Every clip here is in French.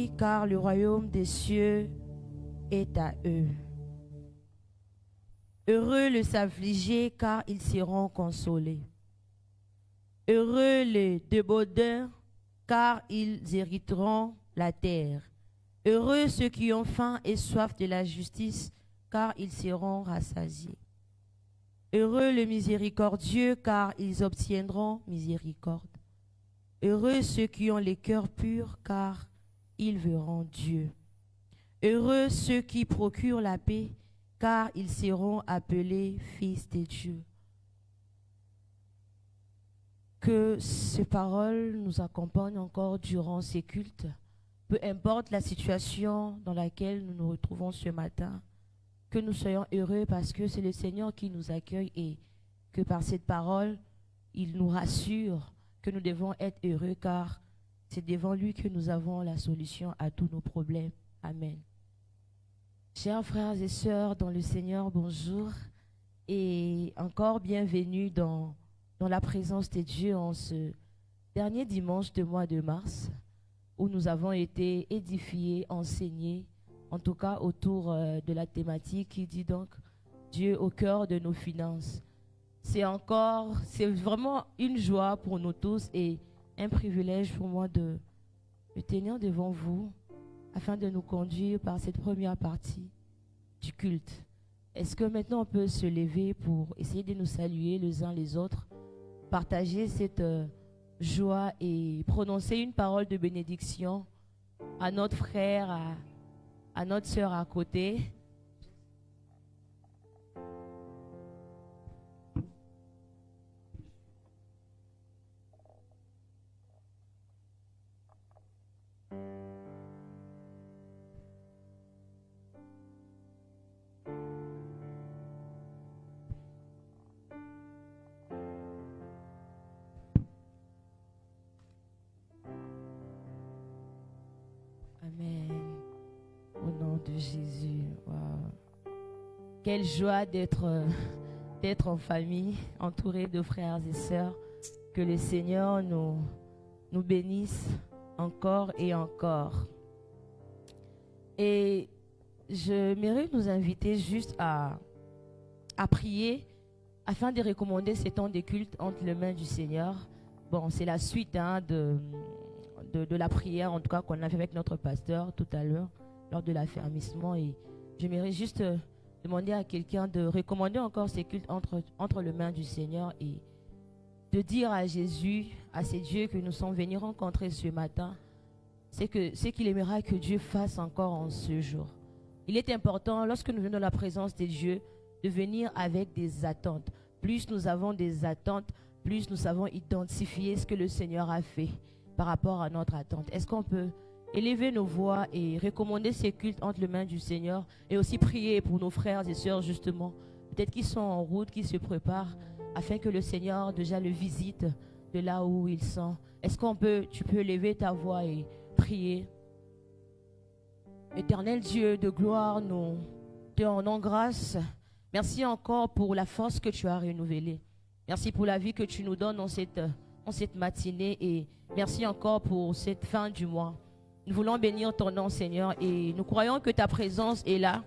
réjouis, car le royaume des cieux est à eux. Heureux les affligés, car ils seront consolés. Heureux les débaudeurs, car ils hériteront la terre. Heureux ceux qui ont faim et soif de la justice, car ils seront rassasiés. Heureux les miséricordieux, car ils obtiendront miséricorde. Heureux ceux qui ont les cœurs purs, car ils verront Dieu. Heureux ceux qui procurent la paix, car ils seront appelés fils de Dieu. Que ces paroles nous accompagnent encore durant ces cultes, peu importe la situation dans laquelle nous nous retrouvons ce matin, que nous soyons heureux parce que c'est le Seigneur qui nous accueille et que par cette parole, il nous rassure que nous devons être heureux car c'est devant lui que nous avons la solution à tous nos problèmes. Amen. Chers frères et sœurs dans le Seigneur, bonjour et encore bienvenue dans la présence de Dieu en ce dernier dimanche du mois de mars où nous avons été édifiés, enseignés, en tout cas autour de la thématique qui dit donc Dieu au cœur de nos finances. C'est vraiment une joie pour nous tous et un privilège pour moi de me tenir devant vous afin de nous conduire par cette première partie du culte. Est-ce que maintenant on peut se lever pour essayer de nous saluer les uns les autres, partager cette joie et prononcer une parole de bénédiction à notre frère, à notre sœur à côté. Amen. Au nom de Jésus. Wow. Quelle joie d'être en famille, entouré de frères et sœurs. Que le Seigneur nous bénisse encore et encore. Et je mérite nous inviter juste à prier afin de recommander ces temps de culte entre les mains du Seigneur. Bon, c'est la suite de la prière, en tout cas, qu'on a fait avec notre pasteur tout à l'heure, lors de l'affermissement. Et j'aimerais juste demander à quelqu'un de recommander encore ces cultes entre les mains du Seigneur et de dire à Jésus, à ces dieux que nous sommes venus rencontrer ce matin, c'est qu'il aimera que Dieu fasse encore en ce jour. Il est important, lorsque nous venons dans la présence de Dieu, de venir avec des attentes. Plus nous avons des attentes, plus nous savons identifier ce que le Seigneur a fait par rapport à notre attente. Est-ce qu'on peut élever nos voix et recommander ces cultes entre les mains du Seigneur et aussi prier pour nos frères et sœurs justement, peut-être qui sont en route, qui se préparent, afin que le Seigneur déjà le visite de là où ils sont. Est-ce tu peux élever ta voix et prier? Éternel Dieu de gloire, nous te rendons grâce. Merci encore pour la force que tu as renouvelée. Merci pour la vie que tu nous donnes dans cette matinée et merci encore pour cette fin du mois. Nous voulons bénir ton nom, Seigneur, et nous croyons que ta présence est là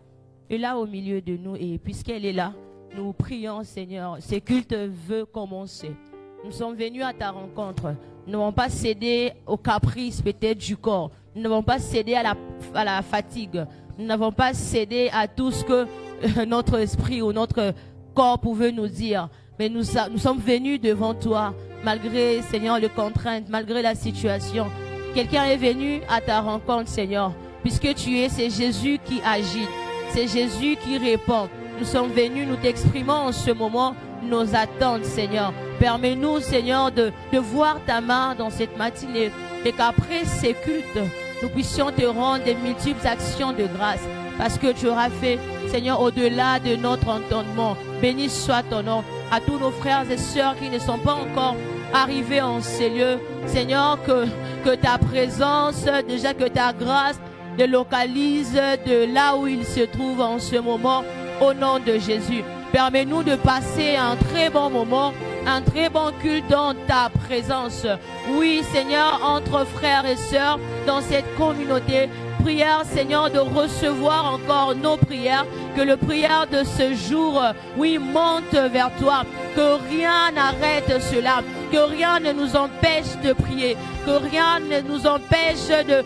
au milieu de nous. Et puisqu'elle est là, nous prions, Seigneur, ce culte veut commencer. Nous sommes venus à ta rencontre. Nous n'avons pas cédé aux caprices peut-être du corps. Nous n'avons pas cédé à la fatigue. Nous n'avons pas cédé à tout ce que notre esprit ou notre corps pouvait nous dire. Mais nous sommes venus devant toi, malgré, Seigneur, les contraintes, malgré la situation. Quelqu'un est venu à ta rencontre, Seigneur, puisque c'est Jésus qui agit, c'est Jésus qui répond. Nous sommes venus, nous t'exprimons en ce moment nos attentes, Seigneur. Permets-nous, Seigneur, de voir ta main dans cette matinée et qu'après ces cultes, nous puissions te rendre des multiples actions de grâce parce que tu auras fait, Seigneur, au-delà de notre entendement. Béni soit ton nom. À tous nos frères et sœurs qui ne sont pas encore arrivés en ces lieux, Seigneur, que ta présence, déjà que ta grâce les localise de là où ils se trouvent en ce moment, au nom de Jésus. Permets-nous de passer un très bon moment un très bon culte dans ta présence. Oui, Seigneur, entre frères et sœurs dans cette communauté, prière, Seigneur, de recevoir encore nos prières, que le prière de ce jour, oui, monte vers toi, que rien n'arrête cela, que rien ne nous empêche de prier, que rien ne nous empêche de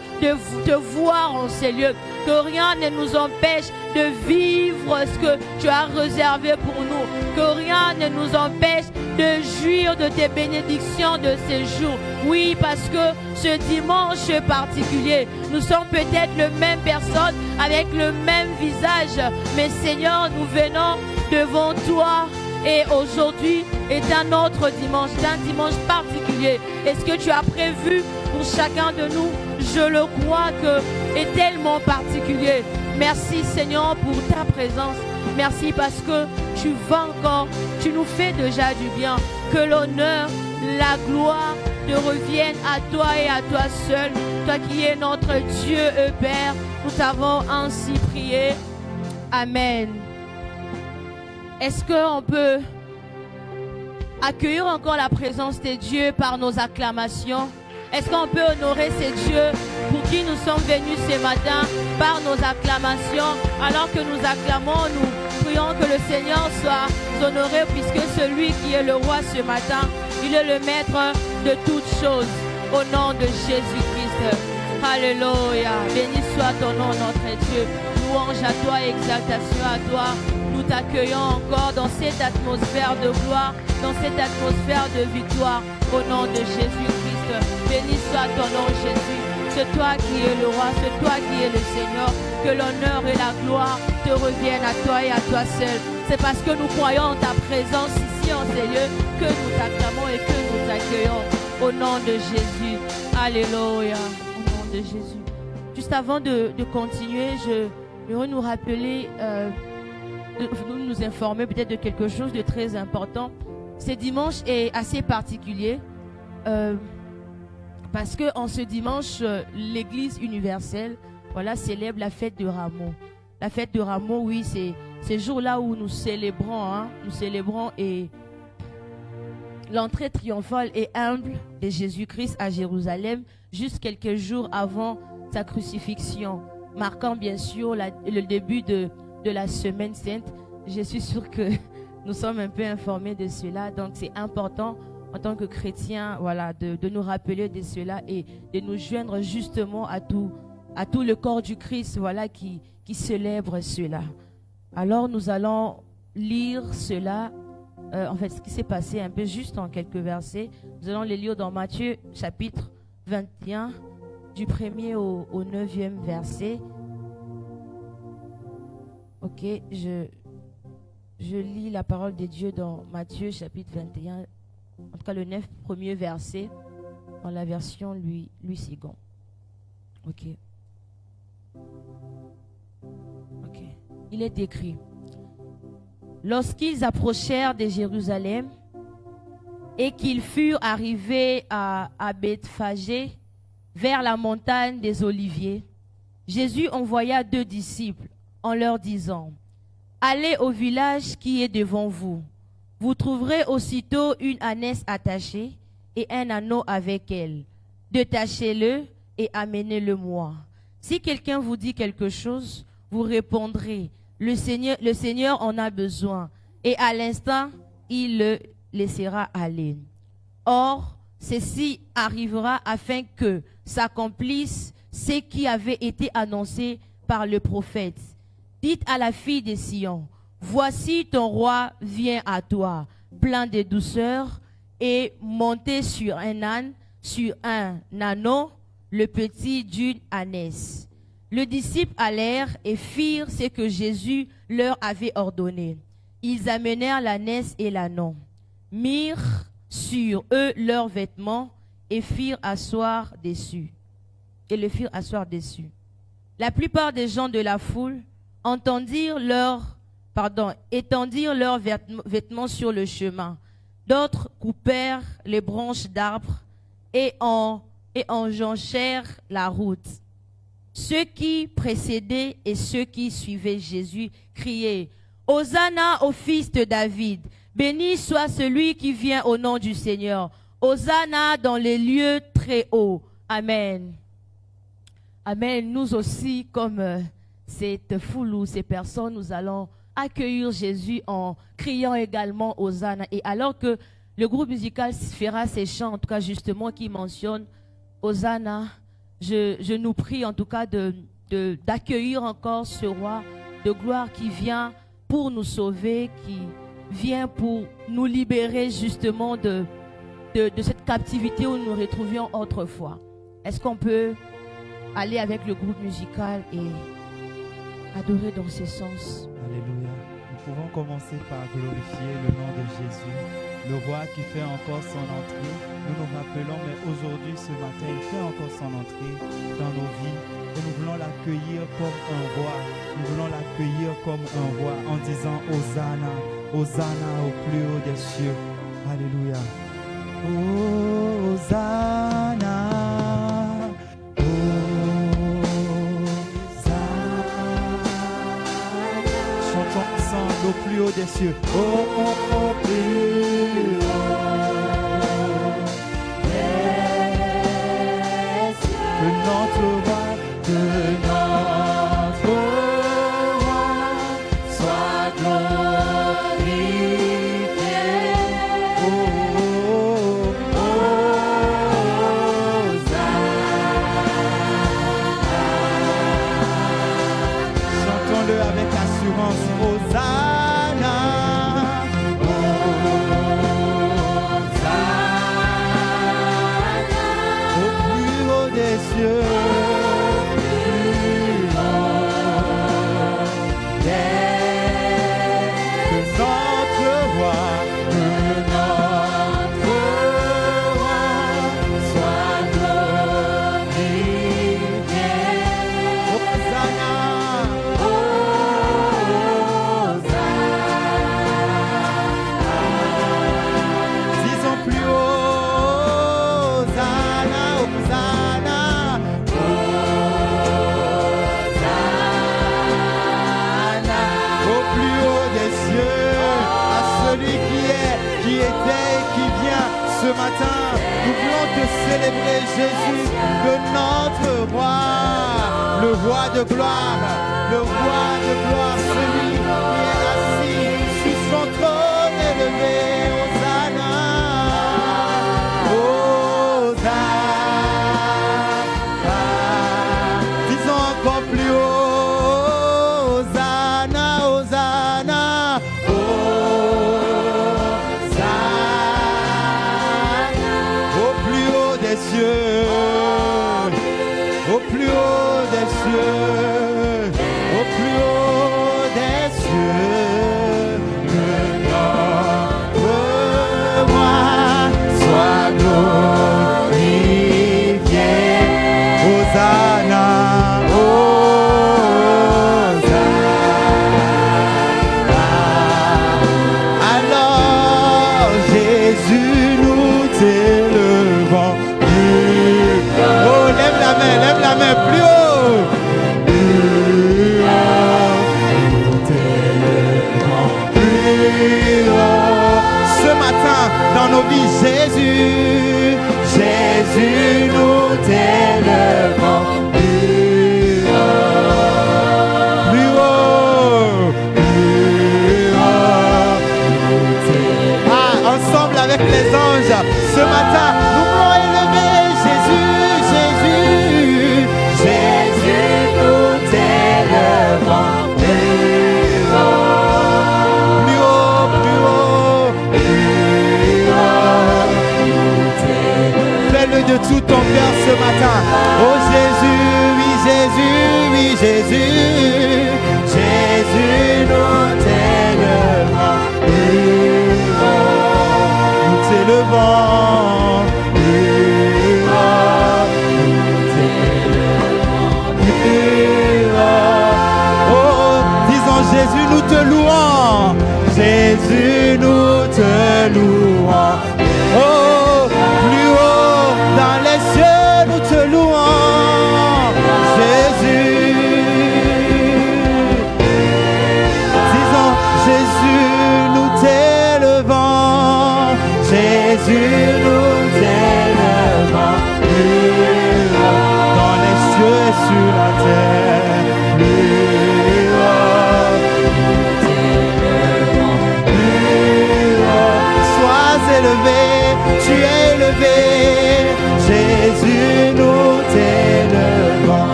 te voir en ces lieux, que rien ne nous empêche de vivre ce que tu as réservé pour nous, que rien ne nous empêche de jouir de tes bénédictions de ces jours. Oui, parce que ce dimanche particulier, nous sommes peut-être la même personne avec le même visage, mais Seigneur, nous venons devant toi. Et aujourd'hui est un autre dimanche, un dimanche particulier. Et ce que tu as prévu pour chacun de nous, je le crois que est tellement particulier. Merci Seigneur pour ta présence. Merci parce que tu vas encore, tu nous fais déjà du bien. Que l'honneur, la gloire te reviennent à toi et à toi seul. Toi qui es notre Dieu et Père, nous t'avons ainsi prié. Amen. Est-ce qu'on peut accueillir encore la présence de Dieu par nos acclamations? Est-ce qu'on peut honorer ces dieux pour qui nous sommes venus ce matin par nos acclamations? Alors que nous acclamons, nous prions que le Seigneur soit honoré, puisque celui qui est le roi ce matin, il est le maître de toutes choses. Au nom de Jésus-Christ. Alléluia. Béni soit ton nom, notre Dieu. Louange à toi, exaltation à toi. Nous t'accueillons encore dans cette atmosphère de gloire, dans cette atmosphère de victoire, au nom de Jésus-Christ. Béni soit ton nom, Jésus. C'est toi qui es le roi, c'est toi qui es le Seigneur. Que l'honneur et la gloire te reviennent à toi et à toi seul. C'est parce que nous croyons en ta présence ici en ces lieux que nous t'acclamons et que nous t'accueillons. Au nom de Jésus. Alléluia. Au nom de Jésus. Juste avant de continuer, je veux nous rappeler... nous informer peut-être de quelque chose de très important. Ce dimanche est assez particulier parce que en ce dimanche, l'Église universelle, voilà, célèbre la fête de Rameau. La fête de Rameau, oui, c'est ce jour-là où nous célébrons et l'entrée triomphale et humble de Jésus-Christ à Jérusalem, juste quelques jours avant sa crucifixion, marquant bien sûr le début de la semaine sainte. Je suis sûre que nous sommes un peu informés de cela, donc c'est important en tant que chrétiens, voilà, de nous rappeler de cela et de nous joindre justement à tout le corps du Christ, voilà, qui célèbre cela. Alors nous allons lire cela, en fait ce qui s'est passé un peu juste en quelques versets. Nous allons les lire dans Matthieu chapitre 21, du 1er au 9e verset. Ok, je lis la parole de Dieu dans Matthieu chapitre 21, en tout cas le 9 premier verset, dans la version Louis Sigon. Ok. Il est écrit: lorsqu'ils approchèrent de Jérusalem et qu'ils furent arrivés à Bethphagée, vers la montagne des Oliviers, Jésus envoya 2 disciples en leur disant: allez au village qui est devant vous. Vous trouverez aussitôt une ânesse attachée et un anneau avec elle. Détachez-le et amenez-le-moi. Si quelqu'un vous dit quelque chose, vous répondrez: le Seigneur en a besoin. Et à l'instant, il le laissera aller. Or, ceci arrivera afin que s'accomplisse ce qui avait été annoncé par le prophète. Dites à la fille de Sion: voici ton roi vient à toi, plein de douceur, et monté sur un âne, sur un âneau, le petit d'une ânesse. Les disciples allèrent et firent ce que Jésus leur avait ordonné. Ils amenèrent l'ânesse et l'âneau, mirent sur eux leurs vêtements et le firent asseoir dessus. La plupart des gens de la foule étendirent leurs vêtements sur le chemin. D'autres coupèrent les branches d'arbres et enjonchèrent la route. Ceux qui précédaient et ceux qui suivaient Jésus criaient: Hosanna au fils de David, Béni soit celui qui vient au nom du Seigneur. Hosanna dans les lieux très hauts. Amen. Amen. Nous aussi, comme cette foule ou ces personnes, nous allons accueillir Jésus en criant également Hosanna. Et alors que le groupe musical fera ses chants, en tout cas justement qui mentionne Hosanna, je nous prie en tout cas d'accueillir encore ce roi de gloire qui vient pour nous sauver, qui vient pour nous libérer justement de cette captivité où nous nous retrouvions autrefois. Est-ce qu'on peut aller avec le groupe musical et adorer dans ce sens? Alléluia. Nous pouvons commencer par glorifier le nom de Jésus, le roi qui fait encore son entrée. Nous nous rappelons, mais aujourd'hui, ce matin, il fait encore son entrée dans nos vies. Et nous voulons l'accueillir comme un roi. Nous voulons l'accueillir comme un roi en disant Hosanna, Hosanna au plus haut des cieux. Alléluia. Hosanna. Chantons ensemble au plus haut des cieux. Au plus haut des cieux. Que notre roi, soit glorifié. Chantons-le avec assurance. Hosanna. Au plus haut des cieux. Ce matin, nous voulons te célébrer, Jésus, que notre roi, le roi de gloire, celui qui est assis sur son trône élevé. Hosanna, Hosanna. Disons encore plus haut, Hosanna, Hosanna. Au plus haut des cieux, au plus haut des cieux, que notre roi soit glorifié. Hosanna, Hosanna. Alors Jésus, nous t'élevons. Oh, lève la main plus haut. Plus haut. Ce matin, dans nos vies, Jésus, nous t'élevons. Plus haut, plus haut, plus haut. Ah, ensemble avec les anges, ce matin, nous voulons élever Jésus, nous t'élevons. Plus haut, plus haut, plus haut, plus haut. Fais-le de tout ton cœur ce matin. Oh Jésus, oui Jésus, oui Jésus. Nous t'élevons. Plus haut, nous t'élevons. Plus haut, nous t'élevons. Plus haut. Oh, disons Jésus, nous te louons. Jésus, nous te louons. Oh, plus haut dans les cieux, nous te louons. Jésus. Disons Jésus, nous t'élevons.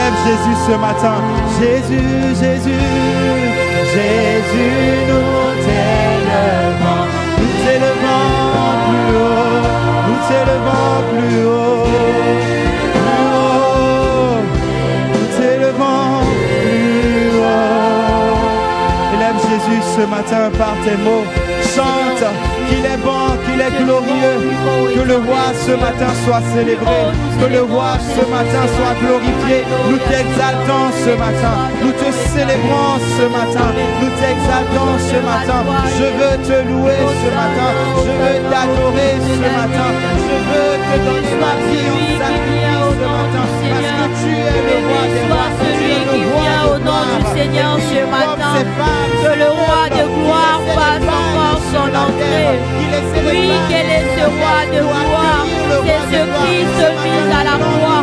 Élève Jésus ce matin. Jésus, Jésus, Jésus, nous t'élevons. Nous t'élevons plus haut. Nous t'élevons plus haut. Plus haut. Nous t'élevons plus haut. Élève Jésus ce matin par tes mots. Chante qu'il est bon, qu'il est glorieux. Que le roi ce matin soit célébré. Que le roi ce matin soit glorifié. Nous t'exaltons ce matin. Nous te célébrons ce matin. Nous t'exaltons ce matin. Je veux te louer ce matin. Je veux t'adorer ce matin. Je veux te donner ma vie en sacrifice ce matin. Parce que tu es le roi des rois. Celui qui vient au nom du Seigneur ce matin. Que le roi de gloire fasse encore son entrée. Oui, quel est ce roi de gloire? C'est ce Christ mis à la croix.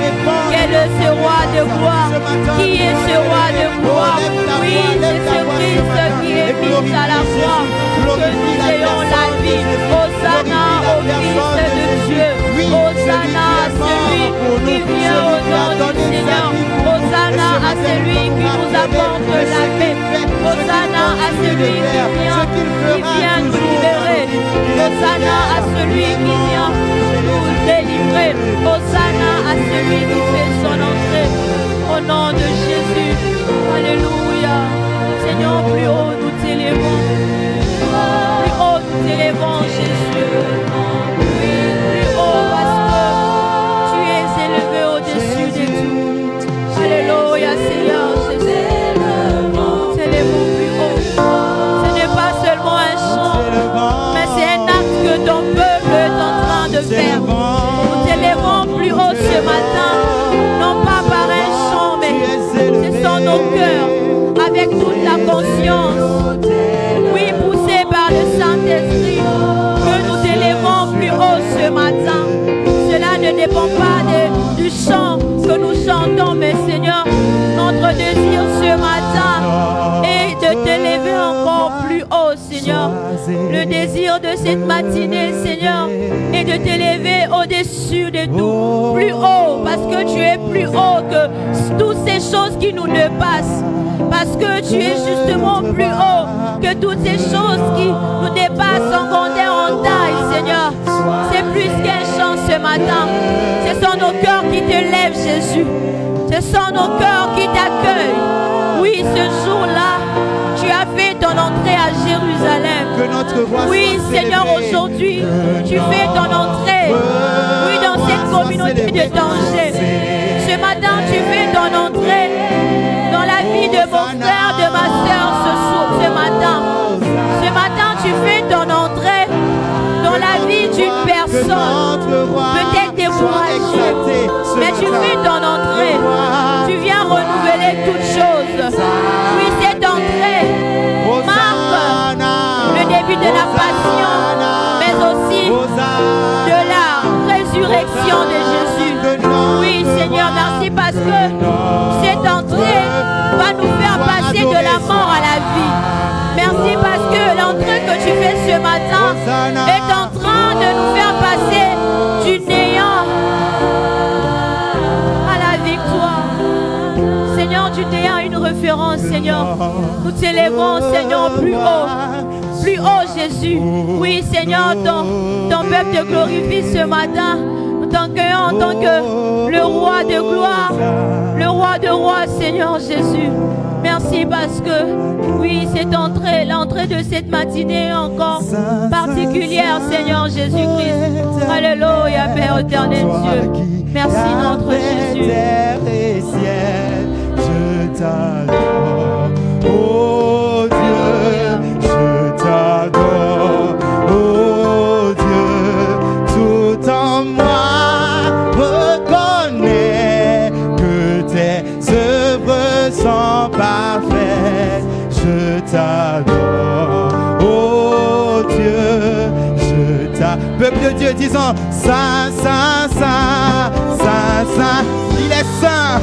Quel est ce roi de gloire? Qui est ce roi de gloire? Oui, c'est ce Christ qui est mis à la croix. Que nous ayons la vie. Hosanna au Fils de Dieu. Hosanna à celui qui vient au nom du Seigneur. Hosanna à celui qui nous apporte la paix. Hosanna à celui qui vient nous libérer. Hosanna à celui qui vient nous délivrer. Hosanna à celui qui fait son entrée. Au nom de Jésus. Alléluia. Seigneur, plus haut nous t'élevons. Plus haut nous t'élevons, Jésus. Oui, plus haut parce que tu es élevé au-dessus de tout. Alléluia, Seigneur Jésus. T'élevons plus haut. Ce n'est pas seulement un chant, mais c'est un acte que ton peuple est en train de faire. Nous t'élevons plus haut ce matin, non pas par un chant, mais ce sont nos cœurs, avec toute la conscience, oui, poussés par le Saint-Esprit, que nous t'élevons plus haut ce matin. Cela ne dépend pas du chant que nous chantons, mais Seigneur, notre désir ce matin est de t'élever encore plus haut, Seigneur. Le désir de cette matinée, Seigneur, est de t'élever au-dessus de tout, plus haut, parce que tu es plus haut que toutes ces choses qui nous dépassent, parce que tu es justement plus haut que toutes ces choses qui nous dépassent en grandeur, en taille, Seigneur. C'est plus qu'un chant ce matin. Ce sont nos cœurs qui te lèvent, Jésus. Ce sont nos cœurs qui t'accueillent. Oui, ce jour-là, tu as fait ton entrée à Jérusalem. Oui, Seigneur, aujourd'hui, tu fais ton entrée. Oui, dans cette communauté de danger. Ce matin, tu fais ton entrée dans la vie de mon frère, de ma soeur ce matin. Ce matin, tu fais ton entrée dans la vie d'une personne, peut-être découragée, mais tu fais ton entrée. Tu viens renouveler toutes choses. Oui, cette entrée marque le début de la passion, mais aussi de la résurrection de Jésus. Oui, Seigneur, merci parce que cette entrée va nous faire passer de la mort à la vie. Merci parce que l'entrée que tu fais ce matin est en train de nous faire passer du néant à la victoire. Seigneur, tu néant une référence, Seigneur. Nous t'élevons, Seigneur, plus haut. Plus haut, Jésus. Oui, Seigneur, ton peuple te glorifie ce matin. En tant que le roi de gloire, le roi de rois, Seigneur Jésus. Merci parce que, oui, cette entrée, l'entrée de cette matinée est encore particulière, Seigneur Jésus-Christ. Alléluia, Père éternel Dieu. Merci, notre Jésus. Je t'adore, oh Dieu, je t'adore, oh Dieu, tout en moi reconnais que tes œuvres sont parfaites. Je t'adore, oh Dieu, je t'adore. Peuple de Dieu, disons Saint, Saint, Saint, Saint, Saint, il est saint.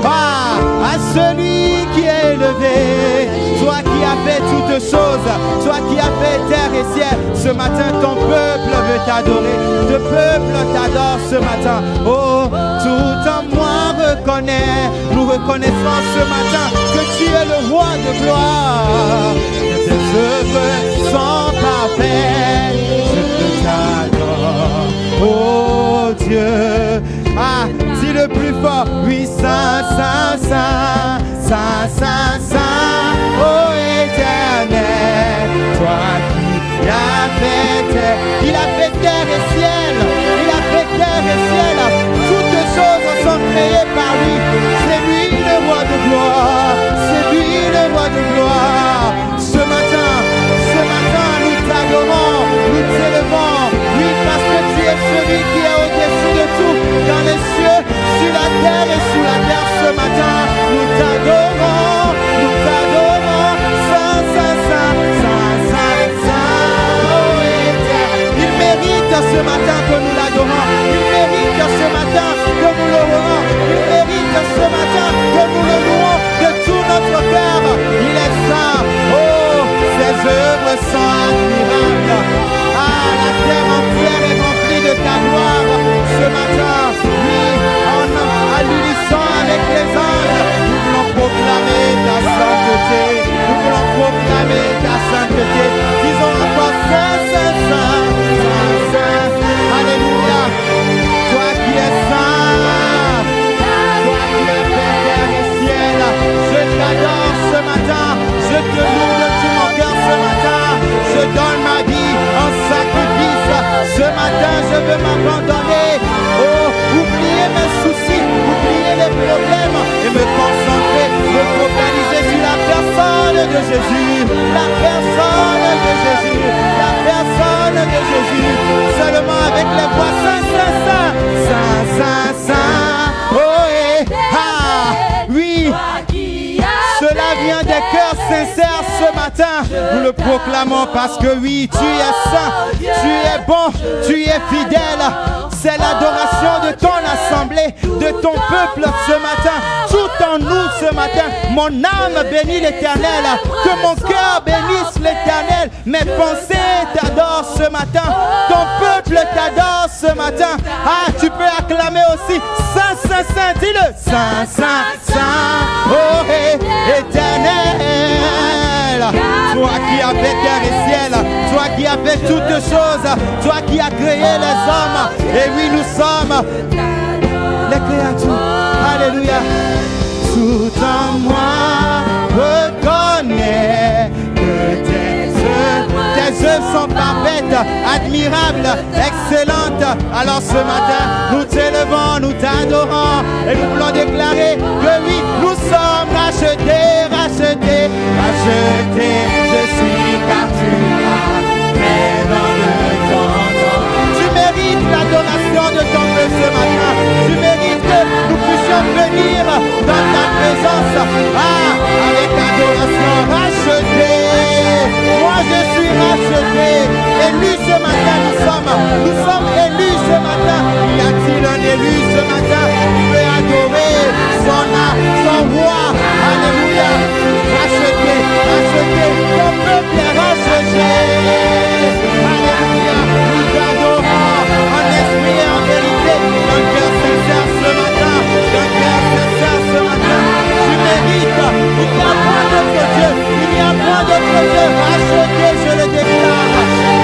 Ah, à celui qui est élevé, toi qui as fait toutes choses, toi qui as fait terre et ciel. Ce matin, ton peuple veut t'adorer, ton peuple t'adore ce matin. Oh, tout en moi reconnaît, nous reconnaissons ce matin que tu es le roi de gloire. Que tes œuvres sont parfaites. Je t'adore, oh Dieu. Ah, dis le plus fort. Oui, Saint, Saint, Saint, Saint, Saint, Saint, oh éternel, toi qui as fait terre. Il a fait terre et ciel. Il a fait terre et ciel. Toutes choses sont créées par lui. C'est lui le roi de gloire. C'est lui le roi de gloire. Ce matin, nous t'adorons, nous t'élevons. Oui, parce que tu es celui qui est au-dessus de tout, dans les cieux, sur la terre et sous la terre. Ce matin, nous t'adorons, Saint, Saint, Saint, Saint, Saint, Saint, oh éternel. Il mérite ce matin que nous l'adorons. Il mérite ce matin que nous le louons. Il mérite ce matin que nous le louons de tout notre cœur. Il est saint. Oh, ses œuvres sont admirables. Ah, la terre entière est remplie de ta gloire. Ce matin, oui, en l'unisson avec les anges, nous voulons proclamer ta sainteté. Nous voulons proclamer ta sainteté. Disons encore Saint, Saint, Saint, Saint, Saint. Alléluia. Toi qui es saint, toi qui as fait terre et ciel, je t'adore ce matin. Je te loue de tout mon cœur ce matin. Je donne ma vie en sacrifice. Ce matin, je veux m'abandonner. Oh, oublier mes soucis, oublier les problèmes et me concentrer, me focaliser sur la personne de Jésus. La personne de Jésus. La personne de Jésus. Seulement avec les voix Saint, Saint, Saint, Saint, Saint, Saint. Oh, et ah, oui. Cela vient des cœurs sincères ce matin. Nous le proclamons parce que oui, tu es saint, tu es bon, tu es fidèle. C'est l'adoration de ton assemblée, de ton peuple ce matin. Tout en nous ce matin. Mon âme bénit l'Éternel. Que mon cœur bénisse l'Éternel. Mes pensées t'adorent ce matin. Ton peuple t'adore ce matin. Ah, tu peux acclamer aussi Saint, Saint, Saint. Dis-le. Saint, Saint, Saint. Oh, Éternel. Toi qui as fait terre et ciel. Toi qui as fait toutes choses. Toi qui as créé les hommes. Et oui, nous sommes les créatures. Alléluia. Tout en moi reconnaît que tes œuvres sont parfaites, admirables, excellentes. Alors ce matin, nous t'élevons, nous t'adorons et nous voulons déclarer que oui, nous sommes rachetés, rachetés, rachetés. Je suis car tu m'as fait dans le temps. Tu mérites l'adoration de ton peuple ce matin. Tu mérites que nous puissions venir dans ta présence. Ah, avec adoration, racheté. Moi je suis racheté. Élu ce matin, nous sommes élus ce matin. Y a-t-il un élu ce matin qui veut adorer son roi? Alléluia. Racheté, racheté. Ton peuple est racheté. Alléluia. Nous t'adorons en esprit et en vérité. D'un cœur sincère ce matin. D'un cœur sincère ce matin. Tu mérites. Il n'y a point d'autre Dieu. Il n'y a point d'autre Dieu. Racheté, je le déclare.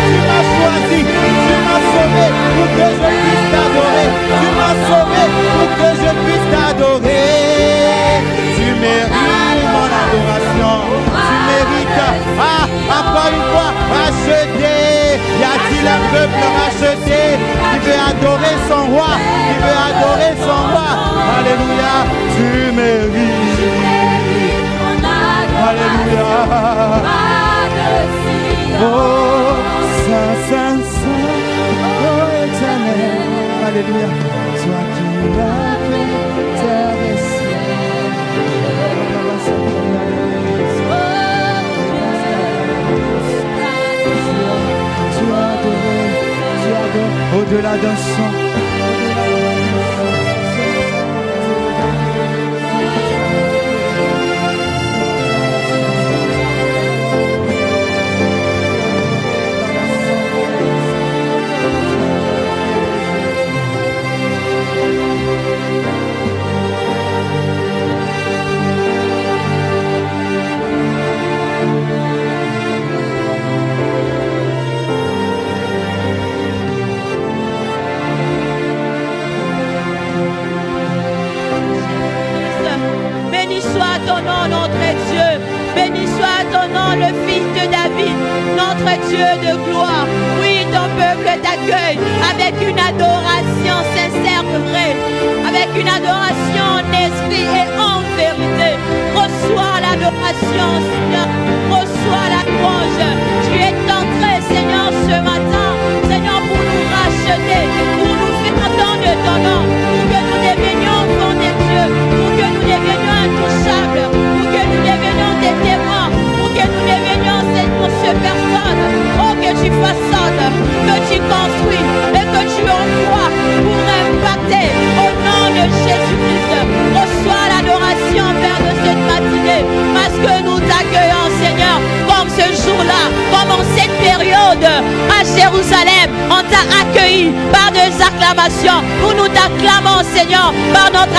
Tu m'as choisi. Tu m'as sauvé pour que je puisse t'adorer. Tu m'as sauvé pour que je puisse t'adorer. Tu mérites mon adoration. Tu mérites. Ah, encore une fois, racheté. Y a-t-il un peuple racheté qui veut adorer son roi, qui veut adorer son roi? Alléluia. Tu mérites. Alléluia. Oh, Saint, Saint, Saint, oh éternel. Alléluia. Toi qui as fait terre et ciel. Tu as adoré, au-delà d'un chant. notre Dieu de gloire. Oui, ton peuple t'accueille avec une adoration sincère et vraie, avec une adoration en esprit et en vérité. Reçois l'adoration, Seigneur. Reçois la louange. Tu es entré, Seigneur, ce matin, Seigneur, pour nous racheter, pour nous faire entendre ton nom, pour que nous devenions enfants de Dieu, pour que nous devenions intouchables, pour que nous devenions des témoins, pour que nous devenions cette personne. Oh, que tu façonnes, que tu construis et que tu envoies pour impacter au nom de Jésus-Christ. Reçois l'adoration, Père, de cette matinée, parce que nous t'accueillons, Seigneur, comme ce jour-là, comme en cette période à Jérusalem, on t'a accueilli par des acclamations. Où nous t'acclamons, Seigneur, par notre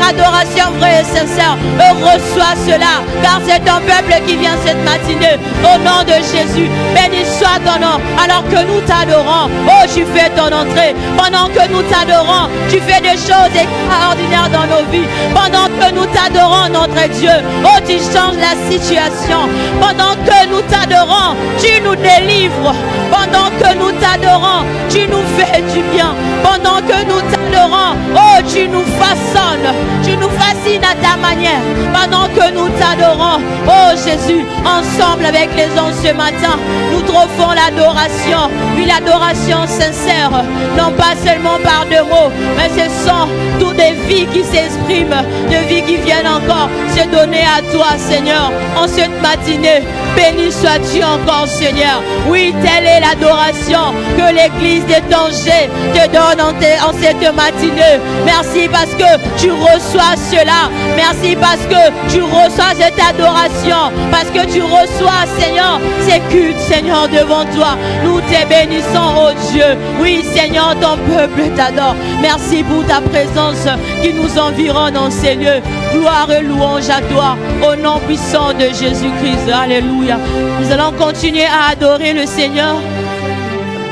adoration vraie et sincère. Reçois cela, car c'est ton peuple qui vient cette matinée. Au nom de Jésus, béni soit ton nom. Alors que nous t'adorons, oh, tu fais ton entrée. Pendant que nous t'adorons, tu fais des choses extraordinaires dans nos vies. Pendant que nous t'adorons, notre Dieu, oh, tu changes la situation. Pendant que nous t'adorons, tu nous délivres. Pendant que nous t'adorons, tu nous fais du bien. Pendant que nous t'adorons, oh, tu nous façonnes. Tu nous fascines à ta manière. Pendant que nous t'adorons, oh Jésus, ensemble avec les anges ce matin, nous trouvons l'adoration. Oui, l'adoration sincère, non pas seulement par deux mots, mais ce sont toutes des vies qui s'expriment, des vies qui viennent encore se donner à toi, Seigneur, en cette matinée. Béni sois-tu encore, Seigneur. Oui, telle est l'adoration que l'église des dangers te donne en cette matinée. Merci parce que tu reçois cela. Merci parce que tu reçois cette adoration. Parce que tu reçois, Seigneur, ces cultes, Seigneur, devant toi. Nous te bénissons, oh Dieu. Oui, Seigneur, ton peuple t'adore. Merci pour ta présence qui nous environne dans ces lieux. Gloire et louange à toi, au nom puissant de Jésus-Christ. Alléluia. Nous allons continuer à adorer le Seigneur.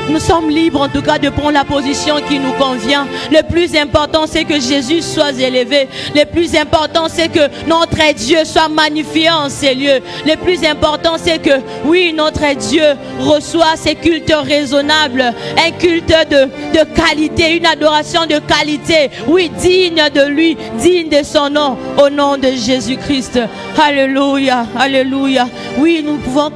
Nous sommes libres en tout cas de prendre la position qui nous convient. Le plus important, c'est que Jésus soit élevé. Le plus important, c'est que notre Dieu soit magnifié en ces lieux. Le plus important, c'est que, oui, notre Dieu reçoit ces cultes raisonnables. Un culte de qualité, une adoration de qualité. Oui, digne de lui, digne de son nom, au nom de Jésus-Christ. Alléluia, alléluia. Oui, nous pouvons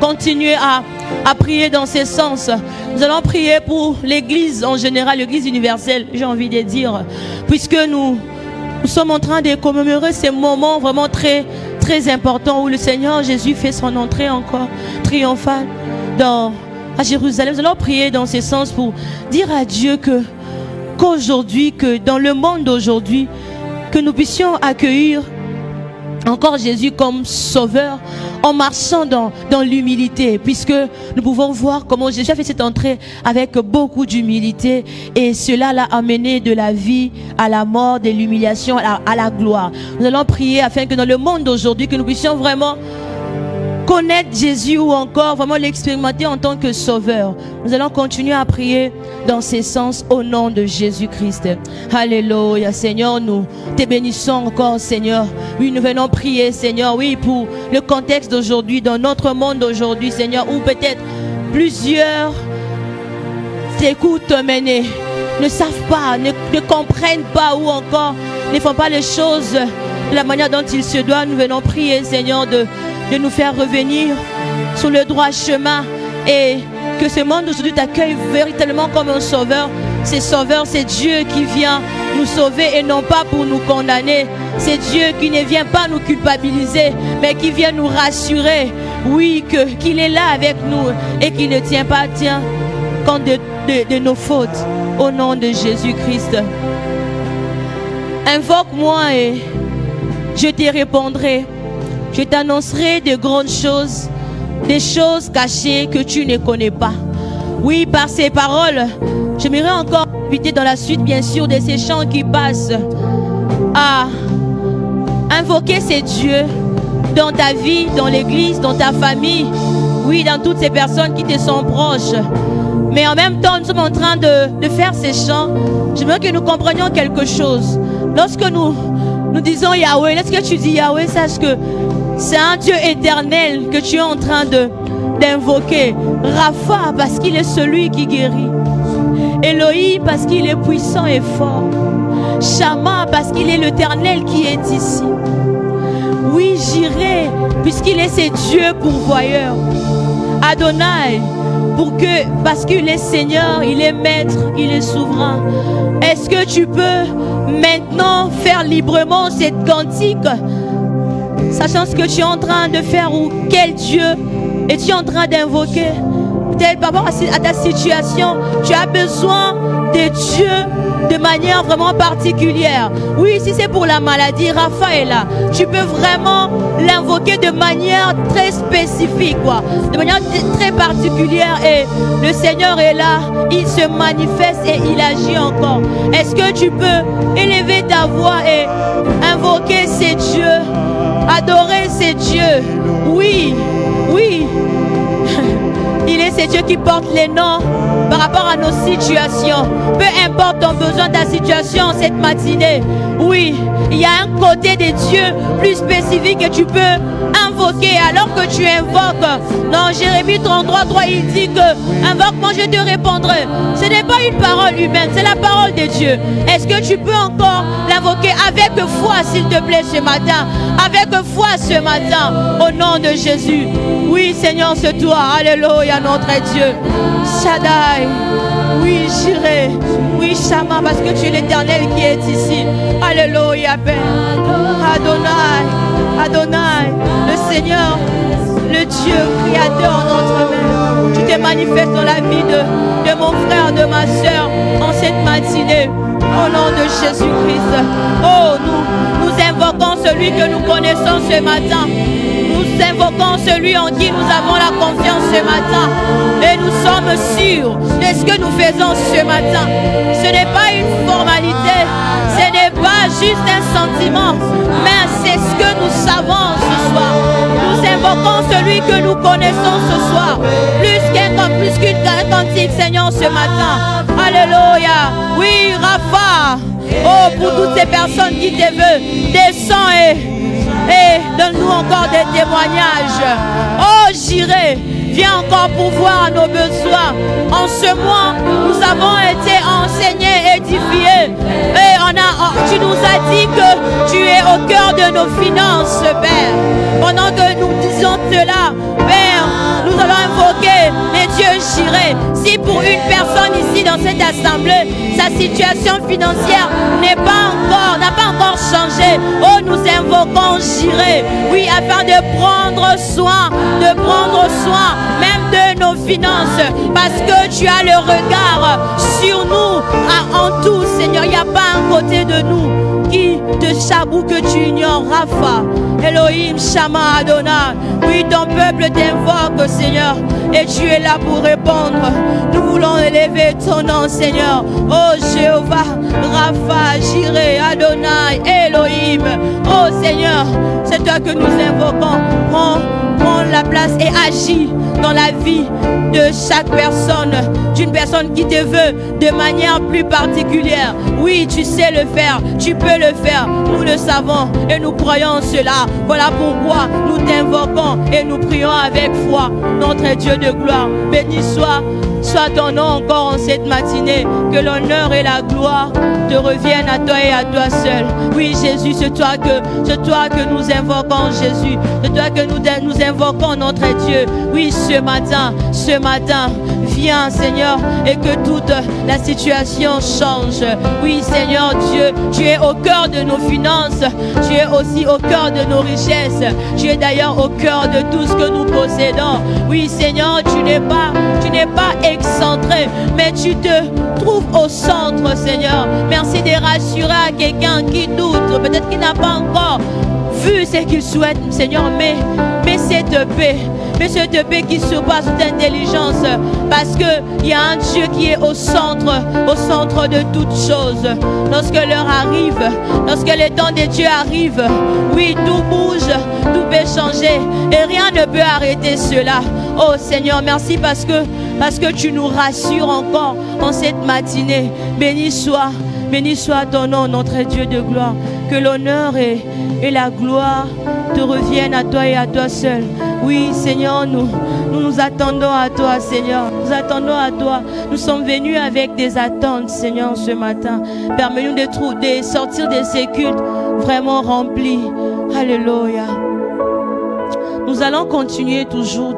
continuer à prier dans ce sens. Nous allons prier pour l'église en général, l'église universelle, j'ai envie de dire, puisque nous sommes en train de commémorer ces moments vraiment très, très importants où le Seigneur Jésus fait son entrée encore triomphale à Jérusalem. Nous allons prier dans ce sens pour dire à Dieu qu'aujourd'hui, que dans le monde d'aujourd'hui, que nous puissions accueillir encore Jésus comme sauveur en marchant dans l'humilité, puisque nous pouvons voir comment Jésus a fait cette entrée avec beaucoup d'humilité et cela l'a amené de la vie à la mort, de l'humiliation à la gloire. Nous allons prier afin que dans le monde d'aujourd'hui, que nous puissions vraiment connaître Jésus ou encore vraiment l'expérimenter en tant que sauveur. Nous allons continuer à prier dans ces sens au nom de Jésus-Christ. Alléluia. Seigneur, nous te bénissons encore, Seigneur. Oui, nous venons prier, Seigneur, oui, pour le contexte d'aujourd'hui, dans notre monde d'aujourd'hui, Seigneur, où peut-être plusieurs t'écoutent mener, ne savent pas, ne comprennent pas ou encore ne font pas les choses de la manière dont ils se doivent. Nous venons prier, Seigneur, de nous faire revenir sur le droit chemin et que ce monde aujourd'hui t'accueille véritablement comme un sauveur. C'est sauveur, c'est Dieu qui vient nous sauver et non pas pour nous condamner. C'est Dieu qui ne vient pas nous culpabiliser, mais qui vient nous rassurer, oui, qu'il est là avec nous et qu'il ne tient pas compte de nos fautes. Au nom de Jésus-Christ. Invoque-moi et je te répondrai. Je t'annoncerai de grandes choses, des choses cachées que tu ne connais pas. Oui, par ces paroles, j'aimerais encore inviter dans la suite, bien sûr, de ces chants qui passent, à invoquer ces dieux dans ta vie, dans l'église, dans ta famille, oui, dans toutes ces personnes qui te sont proches. Mais en même temps, nous sommes en train de faire ces chants. J'aimerais que nous comprenions quelque chose. Lorsque nous disons Yahweh, lorsque tu dis Yahweh, sache que C'est un Dieu éternel que tu es en train d'invoquer. Rapha, parce qu'il est celui qui guérit. Elohim, parce qu'il est puissant et fort. Shama, parce qu'il est l'Éternel qui est ici. Oui, Jireh, puisqu'il est ce Dieu pourvoyeur. Adonai, parce qu'il est Seigneur, il est Maître, il est souverain. Est-ce que tu peux maintenant faire librement cette cantique, sachant ce que tu es en train de faire ou quel Dieu es-tu en train d'invoquer? Peut-être par rapport à ta situation, tu as besoin de Dieu de manière vraiment particulière. Oui, si c'est pour la maladie, Rapha est là. Tu peux vraiment l'invoquer de manière très spécifique, de manière très particulière. Et le Seigneur est là, il se manifeste et il agit encore. Est-ce que tu peux élever ta voix et invoquer ces dieux, adorer ces dieux? Oui, oui. Il est ce Dieu qui porte les noms par rapport à nos situations. Peu importe ton besoin, ta situation cette matinée. Oui, il y a un côté des dieux plus spécifique que tu peux invoquer alors que tu invoques. Dans Jérémie 33, 3, il dit que invoque-moi, je te répondrai. Ce n'est pas une parole humaine, c'est la parole de Dieu. Est-ce que tu peux encore l'invoquer avec foi, s'il te plaît, ce matin? Avec foi ce matin, au nom de Jésus. Oui, Seigneur, c'est toi. Alléluia, notre Dieu. Shaddai. Oui, Jireh. Oui, Shama, parce que tu es l'Éternel qui est ici. Alléluia, Père. Adonai. Adonai, le Seigneur, le Dieu créateur, notre Mère. Tu te manifestes dans la vie de mon frère, de ma soeur, en cette matinée. Au nom de Jésus-Christ. Oh, nous invoquons celui que nous connaissons ce matin. Nous invoquons celui en qui nous avons la confiance ce matin. Et nous sommes sûrs de ce que nous faisons ce matin. Ce n'est pas une formalité. Ce n'est pas juste un sentiment. Mais c'est ce que nous savons ce soir. Nous invoquons celui que nous connaissons ce soir. Plus qu'une cantique, Seigneur, ce matin. Alléluia. Oui, Rapha. Oh, pour toutes ces personnes qui te veulent, descends et donne-nous encore des témoignages. Oh, Jireh, viens encore pourvoir à nos besoins. En ce mois, nous avons été enseignés, édifiés. Et tu nous as dit que tu es au cœur de nos finances, Père. Pendant que nous disons cela, Père, nous allons invoquer les dieux Jireh. Si pour une personne ici dans cette assemblée, sa situation financière n'a pas encore changé, oh, nous invoquons Jireh, oui, afin de prendre soin même de nos finances, parce que tu as le regard sur nous en tout, Seigneur. Il n'y a pas un côté de nous qui te chaboue que tu ignores. Rapha, Elohim, Shama, Adonai. Oui, ton peuple t'invoque, Seigneur, et tu es là pour répondre. Nous voulons élever ton nom, Seigneur. Oh Jéhovah, Rapha, Jireh, Adonai, Elohim. Oh Seigneur, c'est toi que nous invoquons. Prends la place et agis dans la vie de chaque personne, d'une personne qui te veut de manière plus particulière. Oui, tu sais le faire, tu peux le faire, nous le savons et nous croyons cela. Voilà pourquoi nous t'invoquons et nous prions avec foi, notre Dieu de gloire. Béni soit ton nom encore en cette matinée, que l'honneur et la gloire te reviennent à toi et à toi seul. Oui, Jésus, c'est toi que nous invoquons, Jésus. C'est toi que nous invoquons, notre Dieu. Oui, ce matin, viens, Seigneur, et que toute la situation change. Oui, Seigneur Dieu, tu es au cœur de nos finances. Tu es aussi au cœur de nos richesses. Tu es d'ailleurs au cœur de tout ce que nous possédons. Oui, Seigneur, tu n'es pas excentré, mais tu te trouves au centre, Seigneur. Merci de rassurer à quelqu'un qui doute, peut-être qu'il n'a pas encore vu ce qu'il souhaite, Seigneur, mais cette paix qui surpasse toute intelligence, parce qu'il y a un Dieu qui est au centre de toutes choses. Lorsque l'heure arrive, lorsque le temps de Dieu arrive, oui, tout bouge, tout peut changer et rien ne peut arrêter cela. Oh Seigneur, merci parce que tu nous rassures encore en cette matinée. Béni soit Béni soit ton nom, notre Dieu de gloire. Que l'honneur et la gloire te reviennent à toi et à toi seul. Oui, Seigneur, nous attendons à toi, Seigneur. Nous attendons à toi. Nous sommes venus avec des attentes, Seigneur, ce matin. Permets-nous de sortir de ces cultes vraiment remplis. Alléluia. Nous allons continuer toujours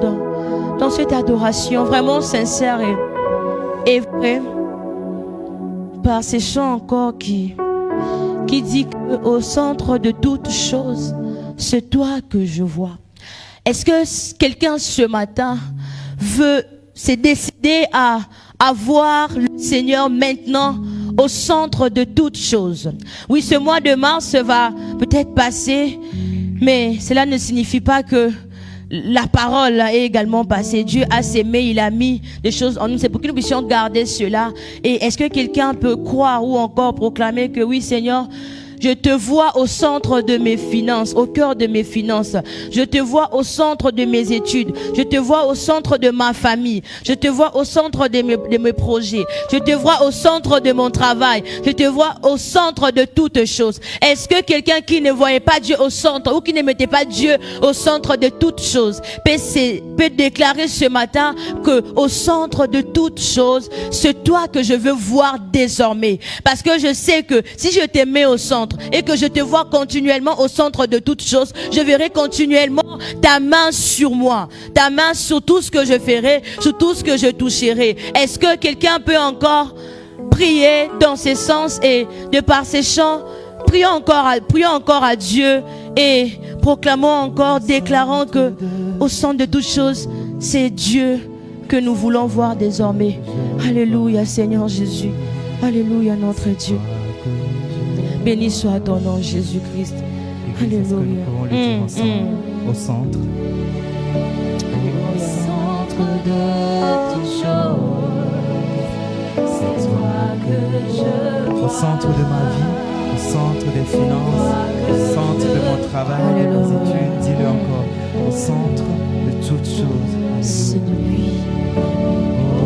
dans cette adoration vraiment sincère et vraie. Par ces chants encore qui dit qu'au centre de toutes choses, c'est toi que je vois. Est-ce que quelqu'un ce matin s'est décidé à voir le Seigneur maintenant au centre de toutes choses? Oui, ce mois de mars va peut-être passer, mais cela ne signifie pas que la parole est également passée. Dieu a s'aimé, il a mis des choses en nous. C'est pour que nous puissions garder cela. Et est-ce que quelqu'un peut croire ou encore proclamer que oui, Seigneur, je te vois au centre de mes finances, au cœur de mes finances. Je te vois au centre de mes études. Je te vois au centre de ma famille. Je te vois au centre de mes projets. Je te vois au centre de mon travail. Je te vois au centre de toutes choses. Est-ce que quelqu'un qui ne voyait pas Dieu au centre ou qui ne mettait pas Dieu au centre de toutes choses peut déclarer ce matin que au centre de toutes choses, c'est toi que je veux voir désormais. Parce que je sais que si je te mets au centre, et que je te vois continuellement au centre de toutes choses, je verrai continuellement ta main sur moi, ta main sur tout ce que je ferai, sur tout ce que je toucherai. Est-ce que quelqu'un peut encore prier dans ce sens et de par ces chants, prions encore à Dieu et proclamons encore, déclarons que au centre de toutes choses, c'est Dieu que nous voulons voir désormais. Alléluia, Seigneur Jésus. Alléluia, notre Dieu. Béni soit ton nom, Jésus-Christ. Alléluia. Au centre. Au centre de toutes choses, c'est toi que je vois. Au centre de ma vie, au centre des finances, au centre de mon travail, de mes études, dis-le encore. Au centre de toutes choses. C'est de lui.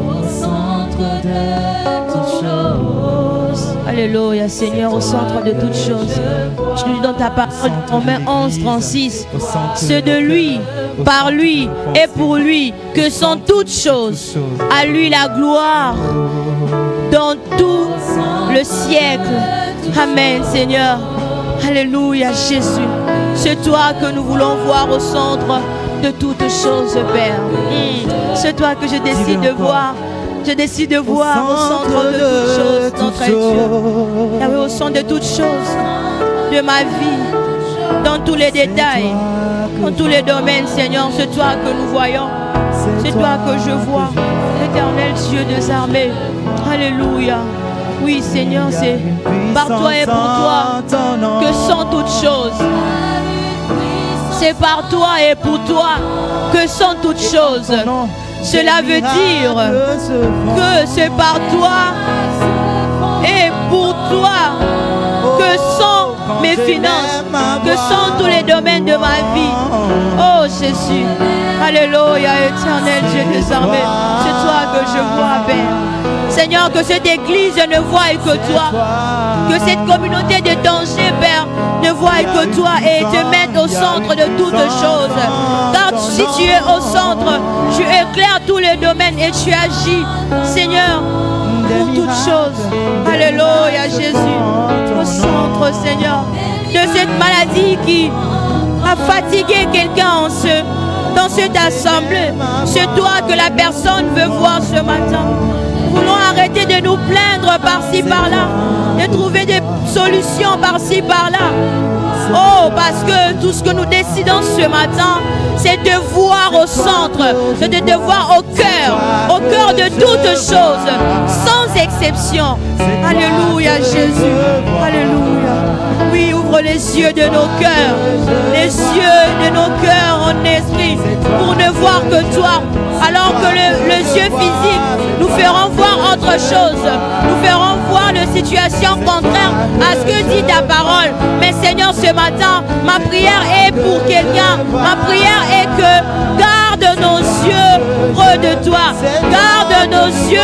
Au centre de toutes choses. Alléluia, Seigneur, au centre de toutes choses. Je nous dis dans ta parole, Romains 11, 36. C'est de lui, par lui et pour lui que sont toutes choses. À lui la gloire dans tout le siècle. Amen, Seigneur. Alléluia, Jésus. C'est toi que nous voulons voir au centre de toutes choses, Père. C'est toi que je décide de voir. Je décide de voir au centre de toutes choses, notre Dieu. Yahweh, au centre de toutes choses de ma vie, dans tous les détails, dans tous les domaines, Seigneur, c'est toi que nous voyons. C'est toi que je vois, l'éternel Dieu des armées. Alléluia. Oui, Seigneur, c'est par toi et pour toi que sont toutes choses. C'est par toi et pour toi que sont toutes choses. Cela veut dire que c'est par toi et pour toi que sont mes finances, que sont tous les domaines de ma vie. Oh Jésus, alléluia, éternel Dieu des armées, c'est toi que je vois, Père. Seigneur, que cette église ne voie que toi, que cette communauté de danger, Père, ne voie que toi et te mette au centre de toutes choses. Car si tu es au centre, tu éclaires tous les domaines et tu agis, Seigneur, pour toutes choses. Alléluia, Jésus, au centre, Seigneur, de cette maladie qui a fatigué quelqu'un dans cette assemblée. C'est toi que la personne veut voir ce matin. Nous voulons arrêter de nous plaindre par-ci, par-là, de trouver des solutions par-ci, par-là. Oh, parce que tout ce que nous décidons ce matin, c'est de voir au centre, c'est de te voir au cœur de toutes choses, sans exception. Alléluia, Jésus. Alléluia. Oui, ouvre les yeux de nos cœurs, les yeux de nos cœurs en esprit, pour ne voir que toi, alors que les yeux physiques nous feront voir autre chose, nous feront voir de situations contraires à ce que dit ta parole. Mais Seigneur, ce matin, ma prière est pour quelqu'un, ma prière est que garde Garde nos yeux près de toi. Garde nos yeux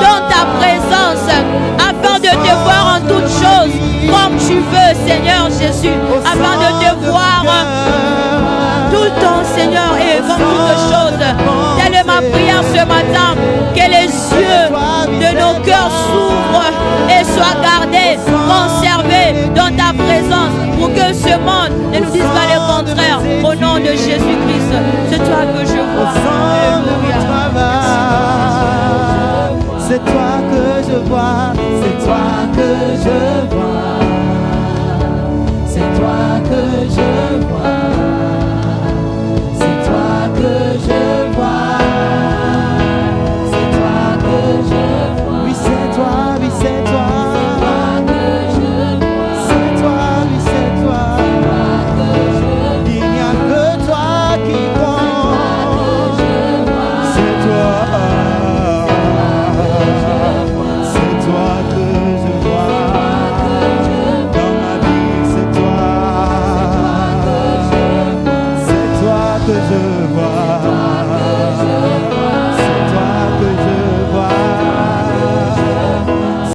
dans ta présence afin de te voir en toutes choses comme tu veux, Seigneur Jésus, afin de te voir tout le temps, Seigneur, et comme toutes choses. Telle est ma prière ce matin, que les yeux de nos cœurs s'ouvrent et soient gardés, conservés dans ta présence, pour que ce monde ne nous dise pas le contraire. Au nom de Jésus-Christ, c'est toi que je vois.